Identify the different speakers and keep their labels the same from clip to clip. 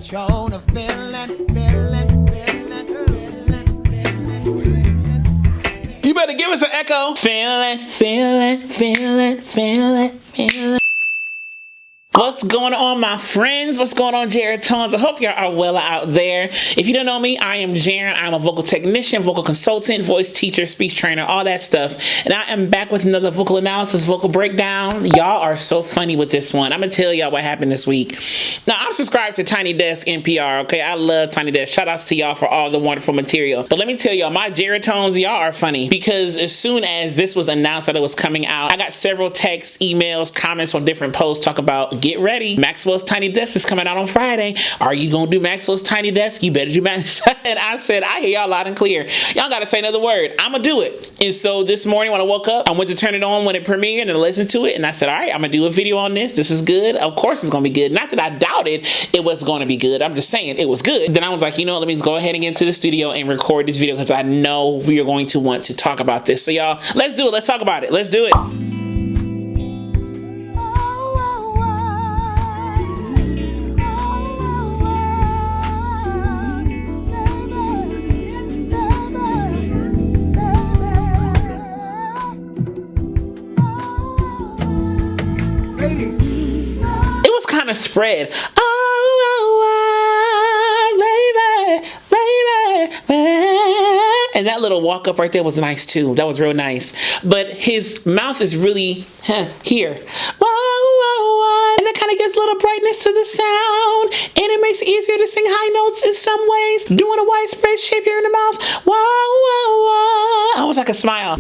Speaker 1: control the feeling.
Speaker 2: You better give us an echo. Feeling. What's going on, my friends? What's going on, Jaratones? I hope y'all are well out there. If you don't know me, I am Jaren. I'm a vocal technician, vocal consultant, voice teacher, speech trainer, all that stuff. And I am back with another vocal analysis, vocal breakdown. Y'all are so funny with this one. I'm going to tell y'all what happened this week. Now, I'm subscribed to Tiny Desk NPR, okay? I love Tiny Desk. Shout outs to y'all for all the wonderful material. But let me tell y'all, my Jaratones, y'all are funny. Because as soon as this was announced that it was coming out, I got several texts, emails, comments on different posts talk about, get ready, Maxwell's Tiny Desk is coming out on Friday. Are you gonna do Maxwell's Tiny Desk? You better do Max. And I said, I hear y'all loud and clear. Y'all gotta say another word. I'm gonna do it. And so this morning when I woke up, I went to turn it on when it premiered and I listened to it. And I said, all right, I'm gonna do a video on this. This is good. Of course it's gonna be good. Not that I doubted it was gonna be good. I'm just saying it was good. Then I was like, you know what? Let me just go ahead and get into the studio and record this video because I know we are going to want to talk about this. So y'all, let's do it. Let's talk about it. Let's do it. Spread. And that little walk up right there was nice too. That was real nice. But his mouth is really here. And that kind of gives a little brightness to the sound. And it makes it easier to sing high notes in some ways. Doing a widespread shape here in the mouth. Almost like a smile.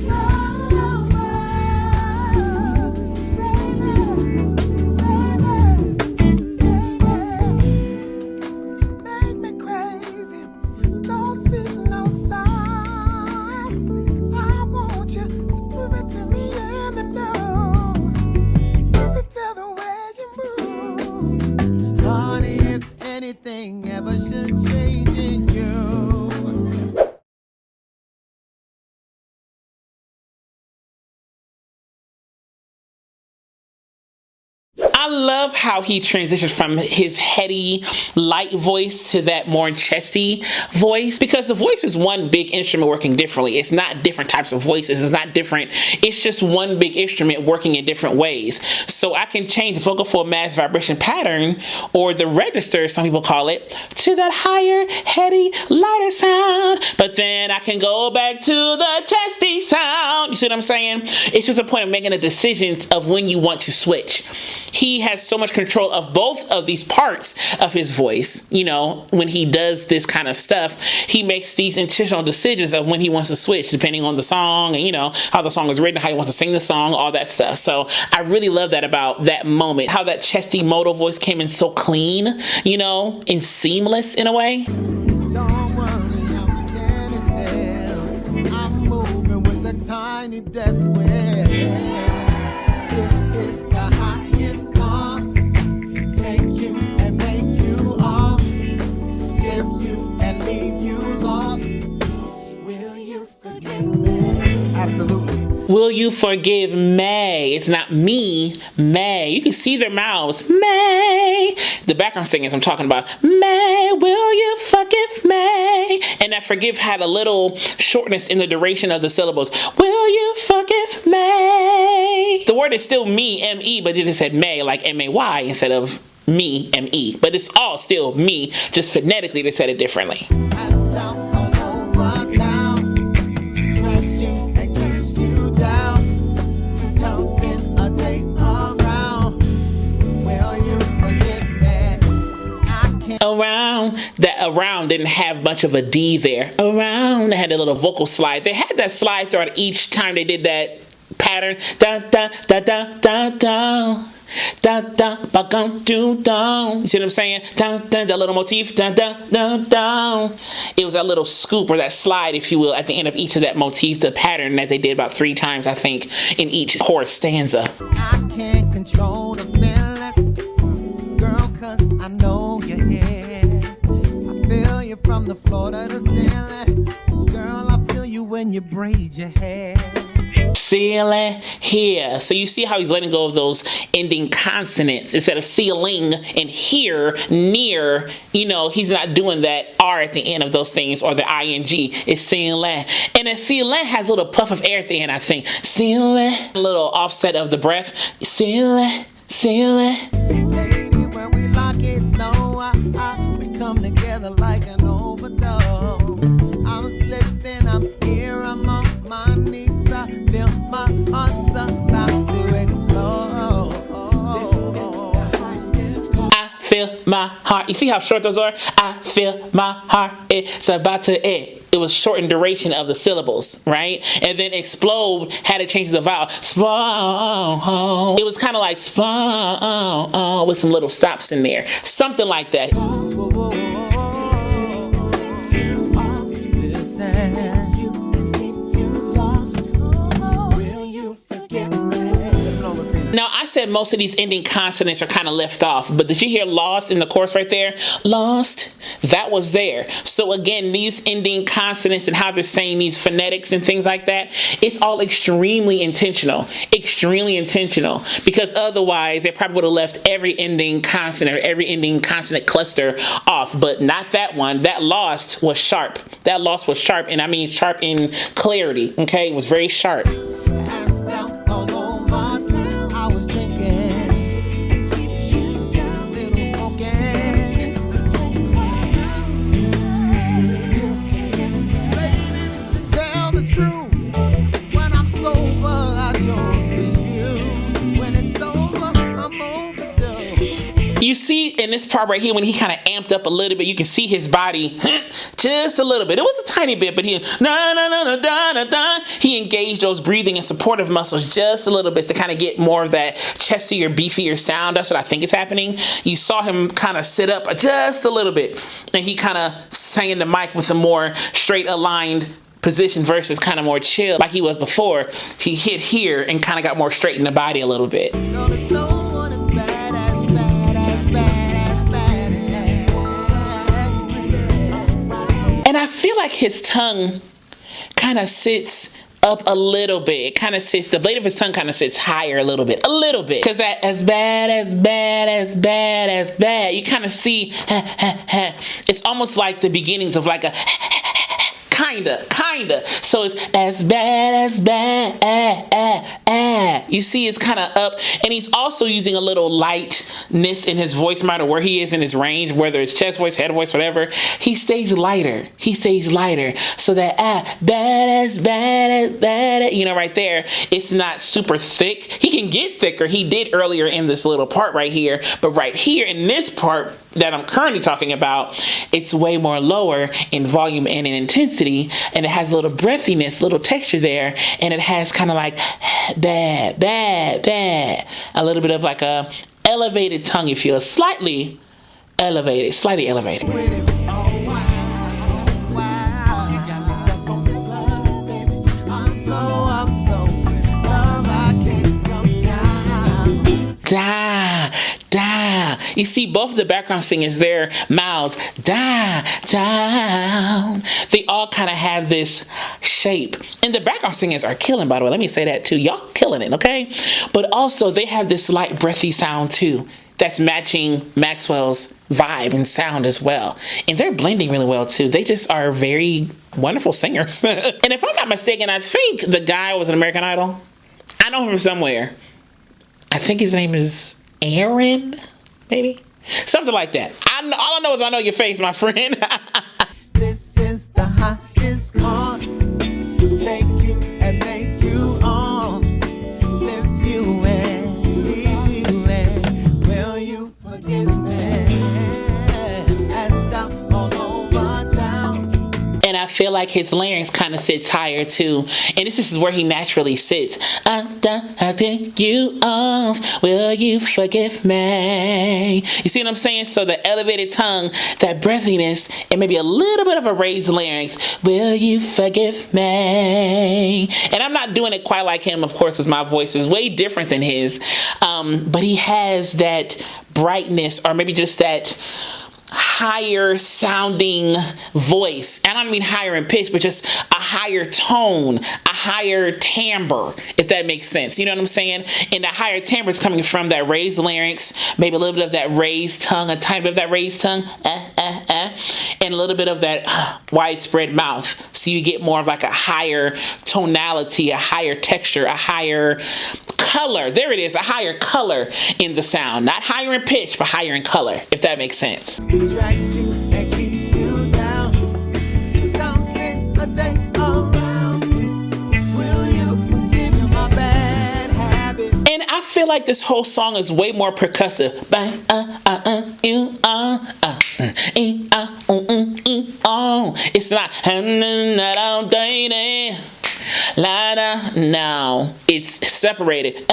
Speaker 2: I love how he transitions from his heady, light voice to that more chesty voice, because the voice is one big instrument working differently. It's not different types of voices. It's not different. It's just one big instrument working in different ways. So I can change vocal fold mass vibration pattern, or the register, some people call it, to that higher, heady, lighter sound. But then I can go back to the chesty sound. You see what I'm saying? It's just a point of making a decision of when you want to switch. He has so much control of both of these parts of his voice. You know, when he does this kind of stuff, he makes these intentional decisions of when he wants to switch, depending on the song and, you know, how the song is written, how he wants to sing the song, all that stuff. So I really love that about that moment, how that chesty modal voice came in so clean, you know, and seamless in a way.
Speaker 1: Don't worry, I'm standing still. I'm moving with the tiny desk where this is the highest cost. Take you and make you off. Lift you and leave you lost. Will you forgive me? Absolutely.
Speaker 2: Will you forgive May? It's not me, May. You can see their mouths. May. The background singers I'm talking about. May, will you forgive May? And that forgive had a little shortness in the duration of the syllables. Will you forgive May? The word is still me, M-E, but it just said May, like M-A-Y instead of me, M-E. But it's all still me, just phonetically they said it differently. Around, that around didn't have much of a D there. Around, they had a little vocal slide. They had that slide throughout each time they did that pattern. Da da da da da da. Da da ba gum do down. You see what I'm saying? Da da, that little motif. Da da da da. It was that little scoop or that slide, if you will, at the end of each of that motif, the pattern that they did about 3 times, I think, in each chorus stanza.
Speaker 1: I can't control the feeling, girl, 'cause I know you're here. I feel you from the floor to the ceiling. Girl, I feel you when you braid your hair.
Speaker 2: ceiling here. So you see how he's letting go of those ending consonants instead of ceiling and here, near. You know, he's not doing that R at the end of those things or the ing. It's ceiling. And then ceiling has a little puff of air at the end, I think. Ceiling. A little offset of the breath. Ceiling. Ceiling.
Speaker 1: Lady, when we lock it low, we come together like an overdose. I'm slipping, I'm here, I'm on my knees. I feel my heart's about to explode.
Speaker 2: I feel my heart. You see how short those are? I feel my heart. It's about to end. It was short in duration of the syllables, right? And then explode had to change the vowel. It was kind of like with some little stops in there. Something like that. Now, I said most of these ending consonants are kind of left off, but did you hear lost in the chorus right there? Lost, that was there. So again, these ending consonants and how they're saying these phonetics and things like that, it's all extremely intentional, because otherwise they probably would have left every ending consonant or every ending consonant cluster off, but not that one. That lost was sharp. That lost was sharp, and I mean sharp in clarity, okay? It was very sharp. You see in this part right here, when he kind of amped up a little bit, you can see his body just a little bit. It was a tiny bit, but he he engaged those breathing and supportive muscles just a little bit to kind of get more of that chestier, beefier sound. That's what I think is happening. You saw him kind of sit up just a little bit, and he kind of sang in the mic with a more straight aligned position versus kind of more chill like he was before. He hit here and kind of got more straight in the body a little bit. And I feel like his tongue kind of sits up a little bit. It kind of sits, the blade of his tongue kind of sits higher a little bit. Because that as bad, you kind of see, it's almost like the beginnings of like a kinda. So it's as bad. You see, it's kind of up, and he's also using a little lightness in his voice, no matter where he is in his range, whether it's chest voice, head voice, whatever. He stays lighter. So that bad, you know, right there, it's not super thick. He can get thicker. He did earlier in this little part right here, but right here in this part that I'm currently talking about, it's way more lower in volume and in intensity, and it has a little breathiness, little texture there, and it has kind of like bad, a little bit of like a elevated tongue, you feel, slightly elevated. Da. You see, both of the background singers, their mouths, down. They all kind of have this shape. And the background singers are killing, by the way. Let me say that too. Y'all killing it, okay? But also, they have this light, breathy sound too that's matching Maxwell's vibe and sound as well. And they're blending really well too. They just are very wonderful singers. And if I'm not mistaken, I think the guy was an American Idol. I know him from somewhere. I think his name is Aaron, maybe? Something like that. All I know is I know your face, my friend.
Speaker 1: This is the highest cost. Take you and make you on. Live you and leave you and will you forgive me? And stop all over town.
Speaker 2: And I feel like his larynx kind of sits higher too. And this is where he naturally sits. I'm done, I'll take you off. Will you forgive me? You see what I'm saying? So the elevated tongue, that breathiness, and maybe a little bit of a raised larynx. Will you forgive me? And I'm not doing it quite like him, of course, because my voice is way different than his. But he has that brightness, or maybe just that higher sounding voice. And I don't mean higher in pitch, but just a higher tone, a higher timbre, if that makes sense. You know what I'm saying? And the higher timbre is coming from that raised larynx, maybe a little bit of that raised tongue, a tiny bit of that raised tongue, and a little bit of that widespread mouth. So you get more of like a higher tonality, a higher texture, a higher color. There it is, a higher color in the sound. Not higher in pitch, but higher in color, if that makes sense.
Speaker 1: Drags you and keeps you down. 2,000 a day around. Will you forgive me my bad habit?
Speaker 2: And I feel like this whole song is way more percussive. It's not no, it's separated.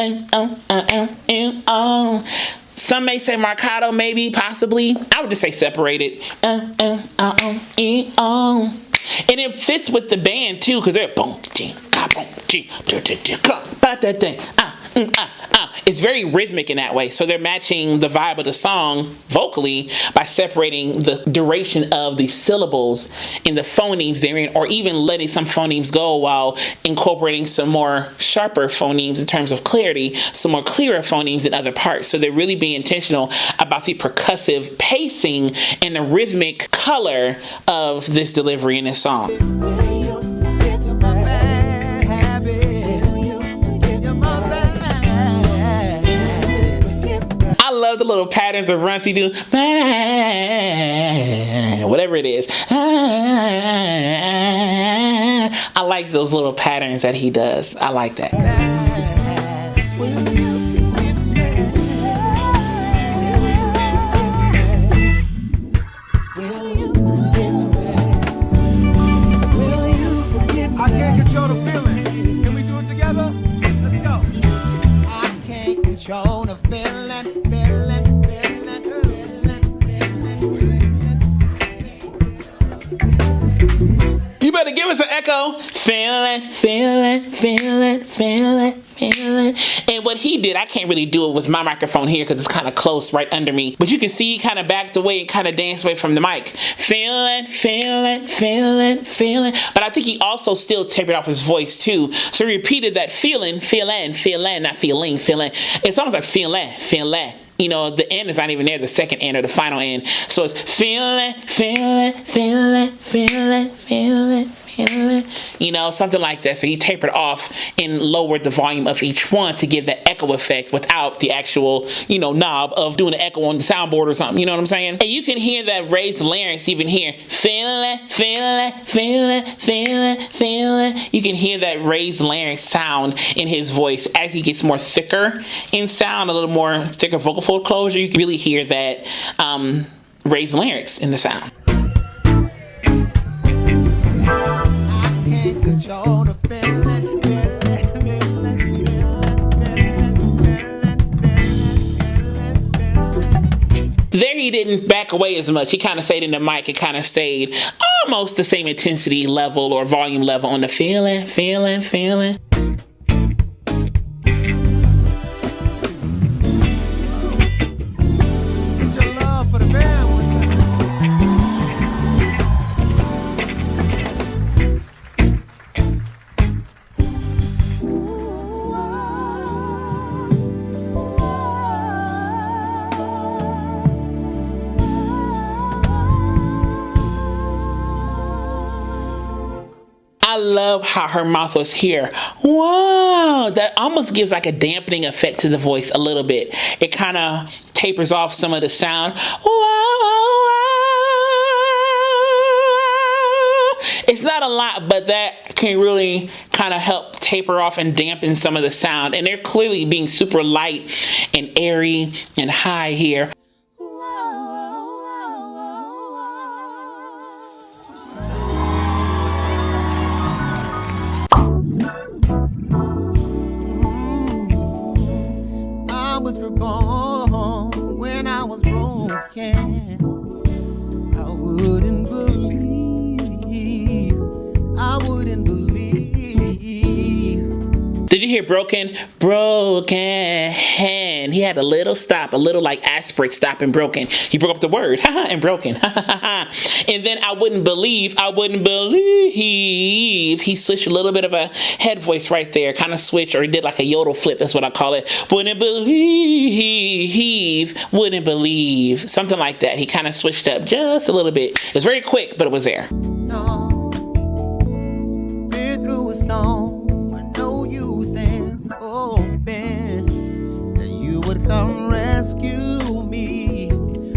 Speaker 2: Some may say marcato, maybe, possibly. I would just say separated. And it fits with the band too, because they're boom, it's very rhythmic in that way. So they're matching the vibe of the song vocally by separating the duration of the syllables in the phonemes therein, or even letting some phonemes go while incorporating some more sharper phonemes in terms of clarity, some more clearer phonemes in other parts. So they're really being intentional about the percussive pacing and the rhythmic color of this delivery in this song. I love the little patterns of runs he do. Whatever it is. I like those little patterns that he does. I like that.
Speaker 1: I can't control the feeling. Can we do it together? Let's go. I can't control the feeling.
Speaker 2: You better give us an echo. Feeling. And what he did, I can't really do it with my microphone here because it's kind of close right under me. But you can see he kind of backed away and kind of danced away from the mic. Feeling. But I think he also still tapered off his voice too. So he repeated that feeling, not feeling. It's almost like feeling. You know, the end is not even there, the second end or the final end. So it's feeling. You know, something like that. So he tapered off and lowered the volume of each one to give that echo effect without the actual, you know, knob of doing the echo on the soundboard or something. You know what I'm saying? And you can hear that raised larynx even here. Feeling. You can hear that raised larynx sound in his voice as he gets more thicker in sound, a little more thicker vocal fold closure. You can really hear that raised larynx in the sound.
Speaker 1: Control the feeling.
Speaker 2: There he didn't back away as much. He kind of stayed in the mic. It kind of stayed almost the same intensity level or volume level on the feeling. I love how her mouth was here. Wow, that almost gives like a dampening effect to the voice a little bit. It kind of tapers off some of the sound. It's not a lot, but that can really kind of help taper off and dampen some of the sound. And they're clearly being super light and airy and high here.
Speaker 1: I was reborn when I was broken. I wouldn't believe.
Speaker 2: Did you hear broken? Broken. He had a little stop, a little like aspirate stop and broken. He broke up the word and broken. And then I wouldn't believe. He switched a little bit of a head voice right there, kind of switched, or he did like a yodel flip. That's what I call it. Wouldn't believe, something like that. He kind of switched up just a little bit. It was very quick, but it was there.
Speaker 1: No, been through a storm. I know you said, hoping that you would come rescue me.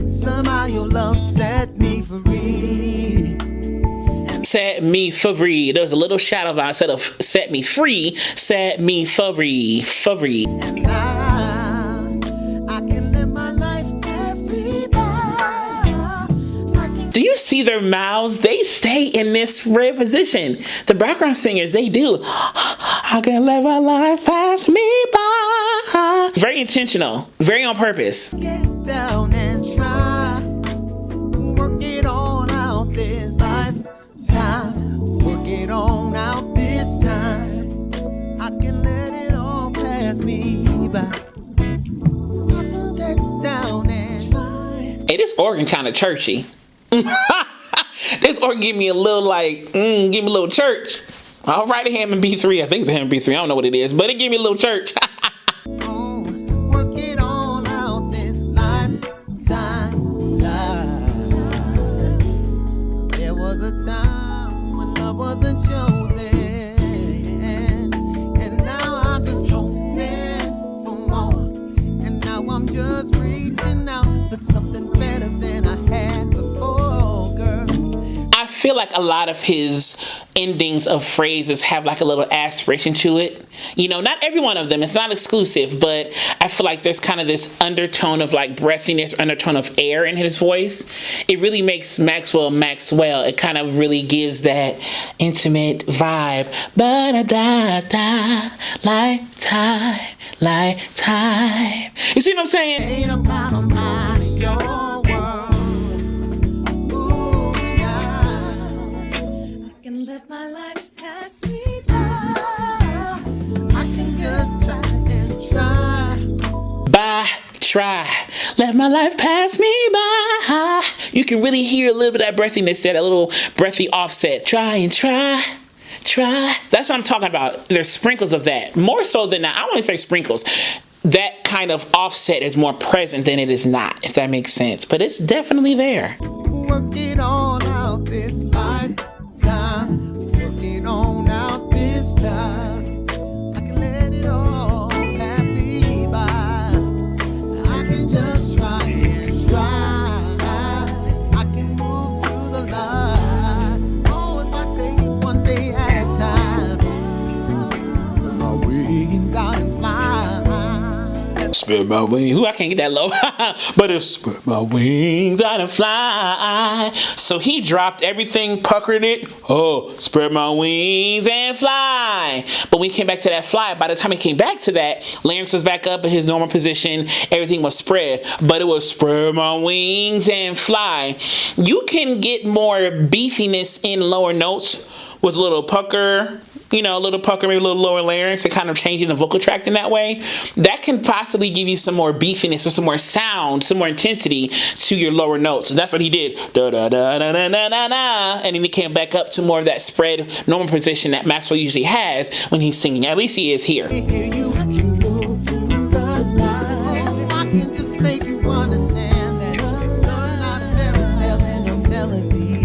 Speaker 1: Somehow your love set me free.
Speaker 2: Set me free. There was a little shadow of instead of set me free, set me free.
Speaker 1: And I can live my life as we by.
Speaker 2: Do you see their mouths? They stay in this red position. The background singers, they do. I can live my life pass me by. Very intentional, very on purpose.
Speaker 1: Get down and try. Work it on out this lifetime. Work it on out this time. I can let it all pass me by. I can get down and try.
Speaker 2: Hey, this organ kind of churchy. This organ give me a little like, give me a little church. I'll write a Hammond B3. I think it's a Hammond B3. I don't know what it is, but it give me a little church.
Speaker 1: Work it on out this lifetime. There was a time when love wasn't chosen, and now I'm just hoping for more. And now I'm just reaching out for something better than I had before, girl.
Speaker 2: I feel like a lot of his endings of phrases have like a little aspiration to it. You know, not every one of them. It's not exclusive, but I feel like there's kind of this undertone of like breathiness, undertone of air in his voice. It really makes Maxwell. It kind of really gives that intimate vibe. Ba-da-da-da, lifetime. You see what I'm saying?
Speaker 1: Ain't about a mind in your world. Ooh, now I can live my life pass me by. I can just try and
Speaker 2: Try. Let my life pass me by. You can really hear a little bit of that breathiness there, that little breathy offset. Try. That's what I'm talking about. There's sprinkles of that. More so than that. I want to say sprinkles. That kind of offset is more present than it is not, if that makes sense. But it's definitely there.
Speaker 1: work it on out this lifetime. Work it on out this time. I can let it all pass me by. I can just try and try. I can move to the light. Oh, if I take it one day at a time. Spread my wings out and fly.
Speaker 2: Spread my wings. Ooh, I can't get that low. But it's spread my wings out and fly. So he dropped everything, puckered it. Oh, spread my wings and fly. But when he came back to that fly, by the time he came back to that, larynx was back up in his normal position. Everything was spread. But it was spread my wings and fly. You can get more beefiness in lower notes with a little pucker. You know, a little pucker, maybe a little lower larynx, and kind of changing the vocal tract in that way. That can possibly give you some more beefiness or some more sound, some more intensity to your lower notes. So that's what he did. Da da da da da da da da. And then he came back up to more of that spread normal position that Maxwell usually has when he's singing. At least he is here.
Speaker 1: I can move to the light. I can just make you understand that love's not a fairy tale and a melody.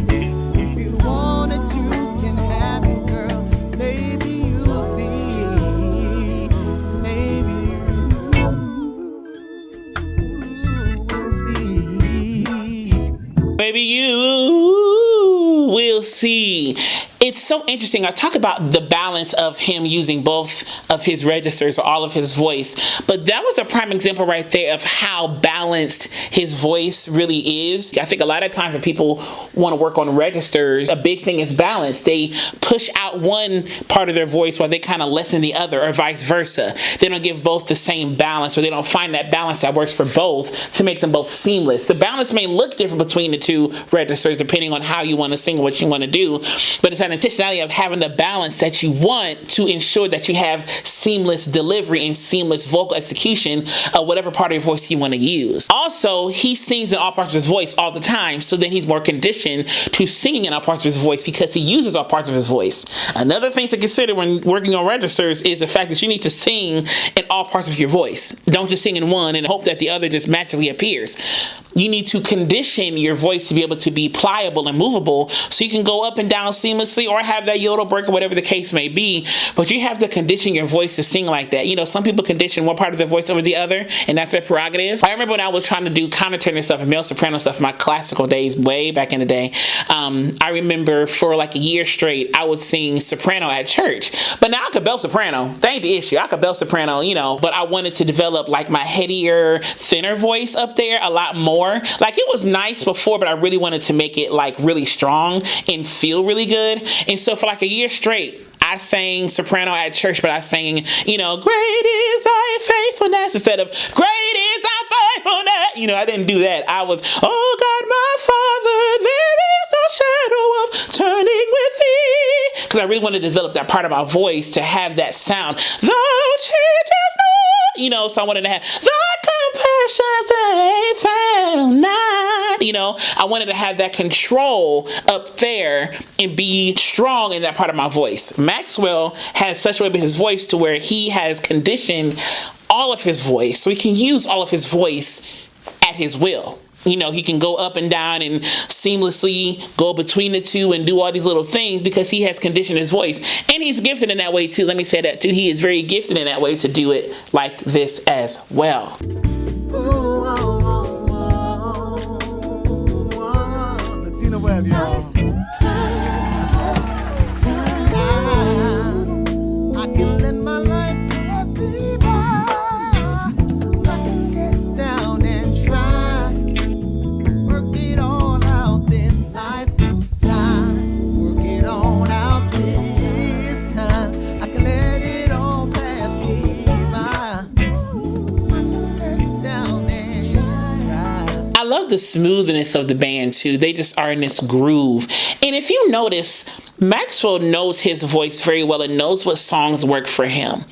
Speaker 1: If you want it, you can have it, girl. Maybe you'll see. Maybe you will see.
Speaker 2: Maybe you will see. It's so interesting. I talk about the balance of him using both of his registers or all of his voice, but that was a prime example right there of how balanced his voice really is. I think a lot of times when people want to work on registers, a big thing is balance. They push out one part of their voice while they kind of lessen the other, or vice versa. They don't give both the same balance, or they don't find that balance that works for both to make them both seamless. The balance may look different between the two registers depending on how you want to sing, what you want to do, but it's at that intentionality of having the balance that you want to ensure that you have seamless delivery and seamless vocal execution of whatever part of your voice you want to use. Also, he sings in all parts of his voice all the time, so then he's more conditioned to singing in all parts of his voice because he uses all parts of his voice. Another thing to consider when working on registers is the fact that you need to sing in all parts of your voice. Don't just sing in one and hope that the other just magically appears. You need to condition your voice to be able to be pliable and movable so you can go up and down seamlessly or have that yodel break or whatever the case may be, but you have to condition your voice to sing like that. You know, some people condition one part of their voice over the other, and that's their prerogative. I remember when I was trying to do countertenor stuff and male soprano stuff in my classical days way back in the day. I remember for like a year straight, I would sing soprano at church, but now I could belt soprano. That ain't the issue. I could belt soprano, you know, but I wanted to develop like my headier, thinner voice up there a lot more. Like it was nice before, but I really wanted to make it like really strong and feel really good. And so for like a year straight, I sang soprano at church, but I sang, you know, great is thy faithfulness instead of great is thy faithfulness. You know, I didn't do that. I was, oh God, my Father, there is no shadow of turning with thee. Because I really wanted to develop that part of my voice to have that sound. Thou changes not, you know, so I wanted to have thy compassions they found not. You know, I wanted to have that control up there and be strong in that part of my voice. Maxwell has such a way with his voice to where he has conditioned all of his voice so he can use all of his voice at his will. You know, he can go up and down and seamlessly go between the two and do all these little things because he has conditioned his voice. And he's gifted in that way too. Let me say that too. He is very gifted in that way to do it like this as well.
Speaker 1: Latina Web, y'all. I can let my life pass me by. I can get down and try. Work it all out this lifetime. Work it all out this time. I can let it all pass me by. I can get down and try.
Speaker 2: I love the smoothness of the band too. They just are in this groove. And if you notice, Maxwell knows his voice very well and knows what songs work for him.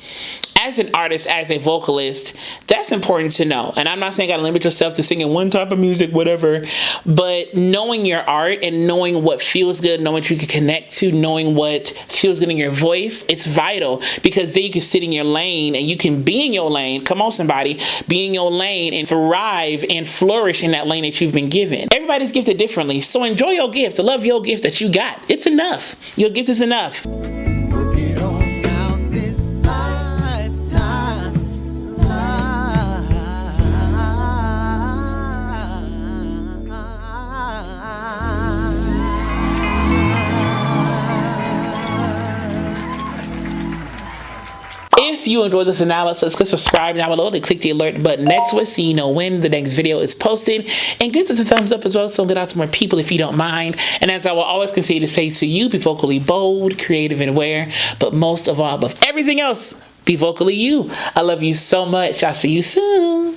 Speaker 2: As an artist, as a vocalist, that's important to know. And I'm not saying you gotta limit yourself to singing one type of music, whatever, but knowing your art and knowing what feels good, knowing what you can connect to, knowing what feels good in your voice, it's vital because then you can sit in your lane and you can be in your lane. Come on, somebody, be in your lane and thrive and flourish in that lane that you've been given. Everybody's gifted differently, so enjoy your gift. Love your gift that you got. It's enough. Your gift is enough.
Speaker 1: Work it on out this lifetime.
Speaker 2: If you enjoyed this analysis, click subscribe down below and click the alert button next to it so you know when the next video is posted. And give us a thumbs up as well so get out to more people if you don't mind. And as I will always continue to say to you, be vocally bold, creative, and aware. But most of all, above everything else, be vocally you. I love you so much. I'll see you soon.